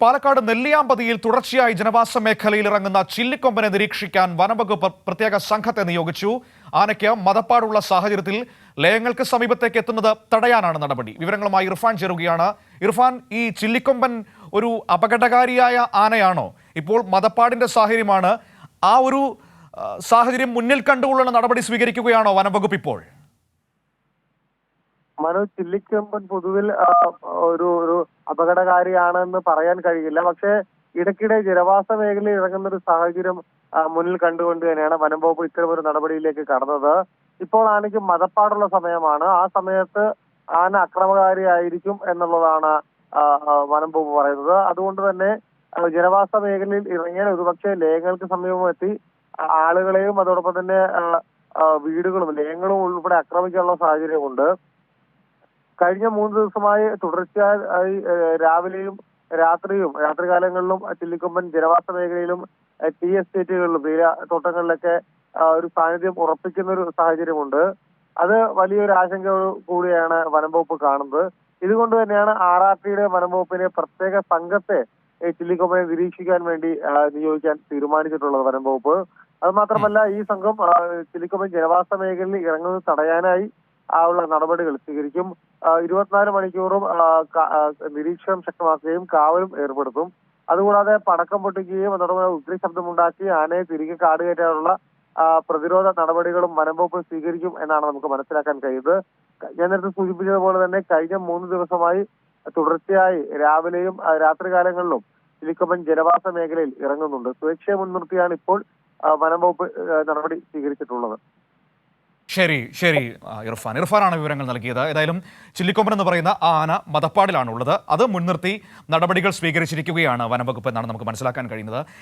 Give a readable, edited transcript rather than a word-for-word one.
പാലക്കാട് നെല്ലിയാമ്പതിയിൽ തുടർച്ചയായി ജനവാസ മേഖലയിൽ ഇറങ്ങുന്ന ചില്ലിക്കൊമ്പനെ നിരീക്ഷിക്കാൻ വനംവകുപ്പ് പ്രത്യേക സംഘത്തെ നിയോഗിച്ചു. ആനയ്ക്ക് മദപ്പാടുള്ള സാഹചര്യത്തിൽ ലയങ്ങൾക്ക് സമീപത്തേക്ക് എത്തുന്നത് തടയാനാണ് നടപടി. വിവരങ്ങളുമായി ഇർഫാൻ ചേരുകയാണ്. ഇർഫാൻ, ഈ ചില്ലിക്കൊമ്പൻ ഒരു അപകടകാരിയായ ആനയാണോ? ഇപ്പോൾ മദപ്പാടിന്റെ സാഹചര്യമാണ്. ആ ഒരു സാഹചര്യം മുന്നിൽ കണ്ടുകൊള്ളുന്ന നടപടി സ്വീകരിക്കുകയാണോ വനംവകുപ്പ് ഇപ്പോൾ? മനോജ്, ചില്ലിക്കൊമ്പൻ പൊതുവിൽ ഒരു അപകടകാരിയാണെന്ന് പറയാൻ കഴിയില്ല. പക്ഷേ ഇടയ്ക്കിടെ ജനവാസ മേഖലയിൽ ഇറങ്ങുന്ന ഒരു സാഹചര്യം മുന്നിൽ കണ്ടുകൊണ്ട് തന്നെയാണ് വനം വകുപ്പ് ഇത്തരമൊരു നടപടിയിലേക്ക് കടന്നത്. ഇപ്പോൾ ആനയ്ക്ക് മദപ്പാടുള്ള സമയമാണ്. ആ സമയത്ത് ആന അക്രമകാരിയായിരിക്കും എന്നുള്ളതാണ് വനം വകുപ്പ് പറയുന്നത്. അതുകൊണ്ട് തന്നെ ജനവാസ മേഖലയിൽ ഇറങ്ങിയാൽ ഒരുപക്ഷെ ലയങ്ങൾക്ക് സമീപമെത്തി ആളുകളെയും അതോടൊപ്പം തന്നെ വീടുകളും ലയങ്ങളും ഉൾപ്പെടെ ആക്രമിക്കാനുള്ള സാഹചര്യമുണ്ട്. കഴിഞ്ഞ 3 ദിവസമായി തുടർച്ചയായി രാവിലെയും രാത്രികാലങ്ങളിലും ചില്ലിക്കൊമ്പൻ ജനവാസ മേഖലയിലും ടീ എസ്റ്റേറ്റുകളിലും തോട്ടങ്ങളിലൊക്കെ ഒരു സാന്നിധ്യം ഉറപ്പിക്കുന്ന ഒരു സാഹചര്യമുണ്ട്. അത് വലിയൊരു ആശങ്ക കൂടിയാണ് വനം വകുപ്പ് കാണുന്നത്. ഇതുകൊണ്ട് തന്നെയാണ് RRTയുടെ വനം വകുപ്പിനെ പ്രത്യേക സംഘത്തെ ചില്ലിക്കൊമ്പനെ നിരീക്ഷിക്കാൻ വേണ്ടി നിയോഗിക്കാൻ തീരുമാനിച്ചിട്ടുള്ളത് വനം വകുപ്പ്. അത് മാത്രമല്ല, ഈ സംഘം ചില്ലിക്കൊമ്പൻ ജനവാസ മേഖലയിൽ ഇറങ്ങുന്നത് തടയാനായി ഉള്ള നടപടികൾ സ്വീകരിക്കും. 24 മണിക്കൂറും നിരീക്ഷണം ശക്തമാക്കുകയും കാവലും ഏർപ്പെടുത്തും. അതുകൂടാതെ പടക്കം പൊട്ടിക്കുകയും അതോടൊപ്പം ഉഗ്ര ശബ്ദമുണ്ടാക്കി ആനയെ തിരികെ കാട് കയറ്റാനുള്ള പ്രതിരോധ നടപടികളും വനം വകുപ്പ് സ്വീകരിക്കും എന്നാണ് നമുക്ക് മനസ്സിലാക്കാൻ കഴിയുന്നത്. ഞാൻ നേരത്തെ സൂചിപ്പിച്ചതുപോലെ തന്നെ കഴിഞ്ഞ 3 ദിവസമായി തുടർച്ചയായി രാവിലെയും രാത്രികാലങ്ങളിലും ചില്ലിക്കൊമ്പൻ ജനവാസ മേഖലയിൽ ഇറങ്ങുന്നുണ്ട്. സുരക്ഷയെ മുൻനിർത്തിയാണ് ഇപ്പോൾ വനം വകുപ്പ് നടപടി സ്വീകരിച്ചിട്ടുള്ളത്. ശരി ഇർഫാനാണ് വിവരങ്ങൾ നൽകിയത്. ഏതായാലും ചില്ലിക്കൊമ്പൻ എന്ന് പറയുന്ന ആന മദപ്പാടിലാണുള്ളത്. അത് മുൻനിർത്തി നടപടികൾ സ്വീകരിച്ചിരിക്കുകയാണ് വനംവകുപ്പ് എന്നാണ് നമുക്ക് മനസ്സിലാക്കാൻ കഴിയുന്നത്.